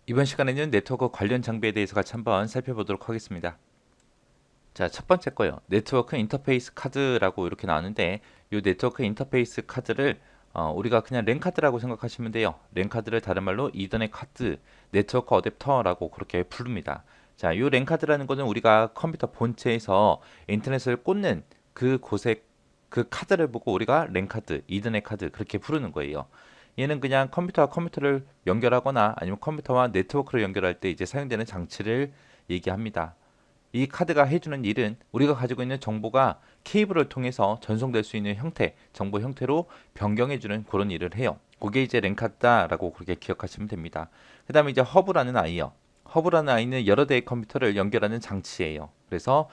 이번 시간에는 네트워크 관련 장비에 대해서 같이 한번 살펴보도록 하겠습니다. 자, 첫 번째 거요. 네트워크 인터페이스 카드라고 이렇게 나왔는데 이 네트워크 인터페이스 카드를 우리가 그냥 랜 카드라고 생각하시면 돼요. 랜 카드를 다른 말로 이더넷 카드, 네트워크 어댑터라고 그렇게 부릅니다. 자, 이 랜 카드라는 거는 우리가 컴퓨터 본체에서 인터넷을 꽂는 그 곳에 그 카드를 보고 우리가 랜 카드, 이더넷 카드 그렇게 부르는 거예요. 얘는 그냥 컴퓨터와 컴퓨터를 연결하거나 아니면 컴퓨터와 네트워크를 연결할 때 이제 사용되는 장치를 얘기합니다. 이 카드가 해주는 일은 우리가 가지고 있는 정보가 케이블을 통해서 전송될 수 있는 형태, 정보 형태로 변경해주는 그런 일을 해요. 그게 이제 랜카드다라고 그렇게 기억하시면 됩니다. 그 다음에 이제 허브라는 아이요. 허브라는 아이는 여러 대의 컴퓨터를 연결하는 장치예요. 그래서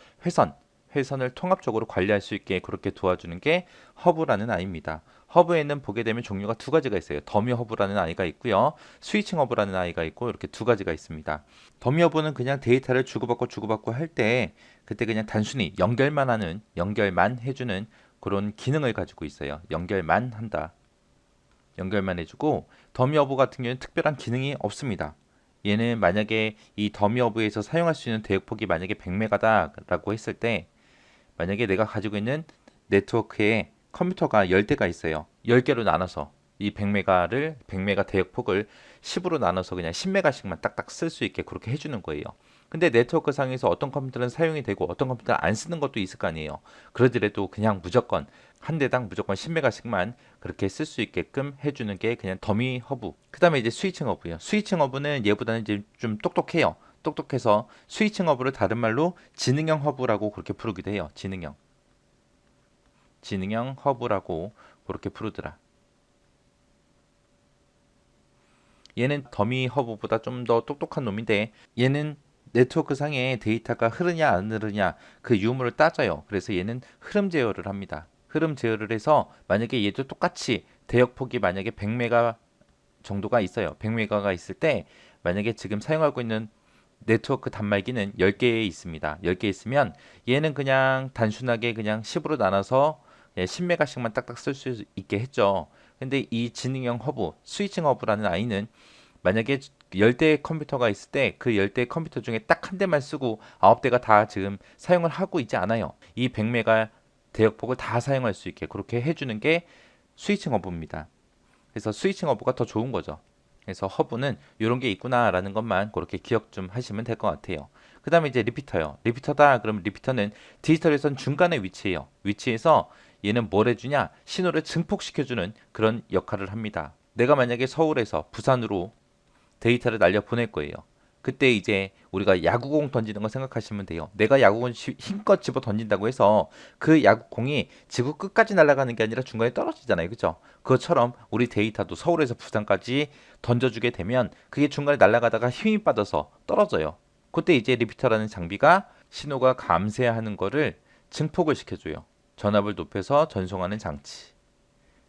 회선을 통합적으로 관리할 수 있게 그렇게 도와주는 게 허브라는 아이입니다. 허브에는 보게 되면 종류가 두 가지가 있어요. 더미 허브라는 아이가 있고요. 스위칭 허브라는 아이가 있고 이렇게 두 가지가 있습니다. 더미 허브는 그냥 데이터를 주고받고 할 때 그때 그냥 단순히 연결만 해주는 그런 기능을 가지고 있어요. 연결만 한다. 연결만 해주고 더미 허브 같은 경우는 특별한 기능이 없습니다. 얘는 만약에 이 더미 허브에서 사용할 수 있는 대역폭이 만약에 100메가다라고 했을 때 만약에 내가 가지고 있는 네트워크에 컴퓨터가 10대가 있어요. 10개로 나눠서 이 100메가 대역폭을 10으로 나눠서 그냥 10메가씩만 딱딱 쓸 수 있게 그렇게 해주는 거예요. 근데 네트워크 상에서 어떤 컴퓨터는 사용이 되고 어떤 컴퓨터는 안 쓰는 것도 있을 거 아니에요. 그러더라도 그냥 무조건 한 대당 무조건 10메가씩만 그렇게 쓸 수 있게끔 해주는 게 그냥 더미 허브. 그 다음에 이제 스위칭 허브예요. 스위칭 허브는 얘보다는 이제 좀 똑똑해요. 똑똑해서 스위칭 허브를 다른 말로 지능형 허브라고 그렇게 부르기도 해요. 지능형 허브라고 그렇게 부르더라. 얘는 더미 허브보다 좀 더 똑똑한 놈인데 얘는 네트워크 상에 데이터가 흐르냐 안 흐르냐 그 유무를 따져요. 그래서 얘는 흐름 제어를 합니다. 흐름 제어를 해서 만약에 얘도 똑같이 대역폭이 만약에 100메가 정도가 있어요. 100메가가 있을 때 만약에 지금 사용하고 있는 네트워크 단말기는 10개 있습니다. 10개 있으면 얘는 그냥 단순하게 그냥 10으로 나눠서 10메가씩만 딱딱 쓸 수 있게 했죠. 근데 이 지능형 허브, 스위칭 허브라는 아이는 만약에 10대의 컴퓨터가 있을 때 그 10대의 컴퓨터 중에 딱 한 대만 쓰고 9대가 다 지금 사용을 하고 있지 않아요. 이 100메가 대역폭을 다 사용할 수 있게 그렇게 해주는 게 스위칭 허브입니다. 그래서 스위칭 허브가 더 좋은 거죠. 그래서 허브는 이런 게 있구나라는 것만 그렇게 기억 좀 하시면 될 것 같아요. 그 다음에 이제 리피터요. 리피터다. 그러면 리피터는 디지털에선 중간에 위치해요. 위치해서 얘는 뭘 해주냐? 신호를 증폭시켜주는 그런 역할을 합니다. 내가 만약에 서울에서 부산으로 데이터를 날려 보낼 거예요. 그때 이제 우리가 야구공 던지는 거 생각하시면 돼요. 내가 야구공 힘껏 집어 던진다고 해서 그 야구공이 지구 끝까지 날아가는 게 아니라 중간에 떨어지잖아요. 그죠? 그것처럼 우리 데이터도 서울에서 부산까지 던져주게 되면 그게 중간에 날아가다가 힘이 빠져서 떨어져요. 그때 이제 리피터라는 장비가 신호가 감쇄하는 거를 증폭을 시켜줘요. 전압을 높여서 전송하는 장치.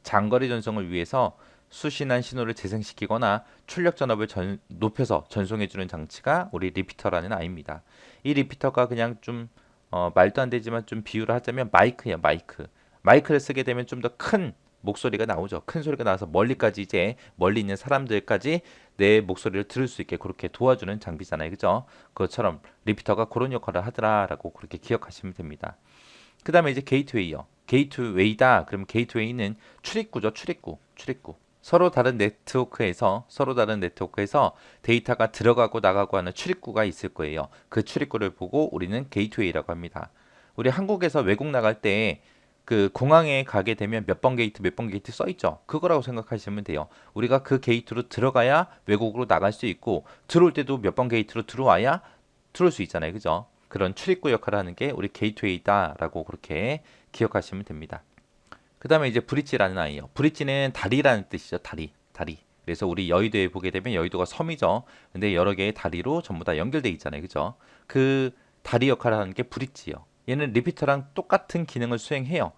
장거리 전송을 위해서 수신한 신호를 재생시키거나 출력 전압을 높여서 전송해주는 장치가 우리 리피터라는 아이입니다. 이 리피터가 그냥 좀 말도 안 되지만 좀 비유를 하자면 마이크예요, 마이크. 마이크를 쓰게 되면 좀 더 큰 목소리가 나오죠. 큰 소리가 나와서 멀리까지 이제 멀리 있는 사람들까지 내 목소리를 들을 수 있게 그렇게 도와주는 장비잖아요. 그죠? 그것처럼 리피터가 그런 역할을 하더라라고 그렇게 기억하시면 됩니다. 그 다음에 이제 게이트웨이요. 게이트웨이다. 그럼 게이트웨이는 출입구죠. 출입구. 서로 다른 네트워크에서 데이터가 들어가고 나가고 하는 출입구가 있을 거예요. 그 출입구를 보고 우리는 게이트웨이라고 합니다. 우리 한국에서 외국 나갈 때 그 공항에 가게 되면 몇 번 게이트 써 있죠. 그거라고 생각하시면 돼요. 우리가 그 게이트로 들어가야 외국으로 나갈 수 있고 들어올 때도 몇 번 게이트로 들어와야 들어올 수 있잖아요. 그죠? 그런 출입구 역할을 하는 게 우리 게이트웨이다라고 그렇게 기억하시면 됩니다. 그 다음에 이제 브릿지라는 아이요. 브릿지는 다리라는 뜻이죠. 다리. 그래서 우리 여의도에 보게 되면 여의도가 섬이죠. 근데 여러 개의 다리로 전부 다 연결돼 있잖아요. 그죠? 그 다리 역할을 하는 게 브릿지요. 얘는 리피터랑 똑같은 기능을 수행해요.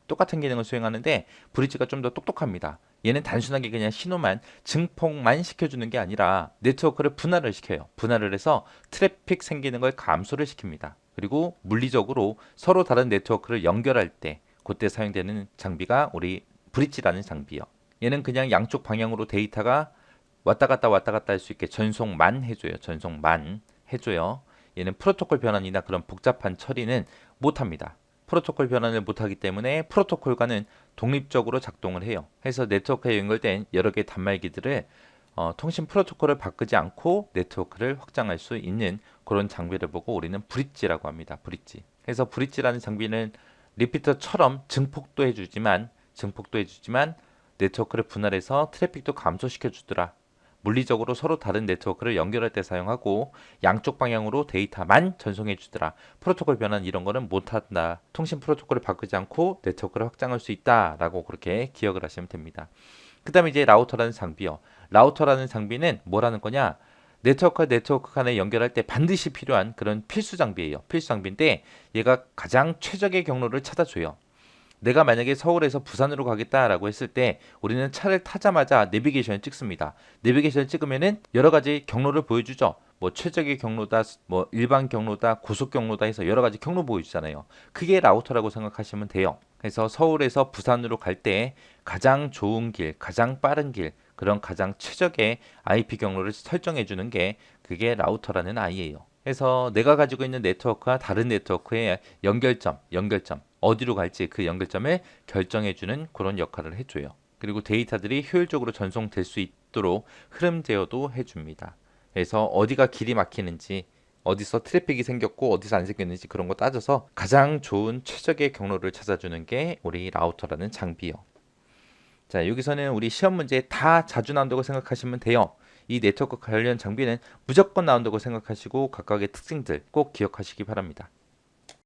똑같은 기능을 수행하는데 브릿지가 좀 더 똑똑합니다. 얘는 단순하게 그냥 신호만 증폭만 시켜주는 게 아니라 네트워크를 분할을 시켜요. 분할을 해서 트래픽 생기는 걸 감소를 시킵니다. 그리고 물리적으로 서로 다른 네트워크를 연결할 때 그때 사용되는 장비가 우리 브릿지라는 장비요. 얘는 그냥 양쪽 방향으로 데이터가 왔다 갔다 할 수 있게 전송만 해줘요. 전송만 해줘요. 얘는 프로토콜 변환이나 그런 복잡한 처리는 못합니다. 프로토콜 변환을 못하기 때문에 프로토콜과는 독립적으로 작동을 해요. 해서 네트워크에 연결된 여러 개의 단말기들을 통신 프로토콜을 바꾸지 않고 네트워크를 확장할 수 있는 그런 장비를 보고 우리는 브릿지라고 합니다. 브릿지. 그래서 브릿지라는 장비는 리피터처럼 증폭도 해주지만 네트워크를 분할해서 트래픽도 감소시켜 주더라. 물리적으로 서로 다른 네트워크를 연결할 때 사용하고 양쪽 방향으로 데이터만 전송해 주더라. 프로토콜 변환 이런 거는 못한다. 통신 프로토콜을 바꾸지 않고 네트워크를 확장할 수 있다라고 그렇게 기억을 하시면 됩니다. 그 다음에 이제 라우터라는 장비요. 라우터라는 장비는 뭐라는 거냐? 네트워크와 네트워크 간에 연결할 때 반드시 필요한 그런 필수 장비예요. 필수 장비인데 얘가 가장 최적의 경로를 찾아줘요. 내가 만약에 서울에서 부산으로 가겠다라고 했을 때 우리는 차를 타자마자 내비게이션을 찍습니다. 내비게이션을 찍으면은 여러 가지 경로를 보여주죠. 뭐 최적의 경로다, 뭐 일반 경로다, 고속 경로다 해서 여러 가지 경로 보여주잖아요. 그게 라우터라고 생각하시면 돼요. 그래서 서울에서 부산으로 갈 때 가장 좋은 길, 가장 빠른 길, 그런 가장 최적의 IP 경로를 설정해 주는 게 그게 라우터라는 아이예요. 그래서 내가 가지고 있는 네트워크와 다른 네트워크의 연결점 어디로 갈지 그 연결점을 결정해 주는 그런 역할을 해줘요. 그리고 데이터들이 효율적으로 전송될 수 있도록 흐름 제어도 해줍니다. 그래서 어디가 길이 막히는지 어디서 트래픽이 생겼고 어디서 안 생겼는지 그런 거 따져서 가장 좋은 최적의 경로를 찾아주는 게 우리 라우터라는 장비요. 자, 여기서는 우리 시험 문제에 다 자주 나온다고 생각하시면 돼요. 이 네트워크 관련 장비는 무조건 나온다고 생각하시고 각각의 특징들 꼭 기억하시기 바랍니다.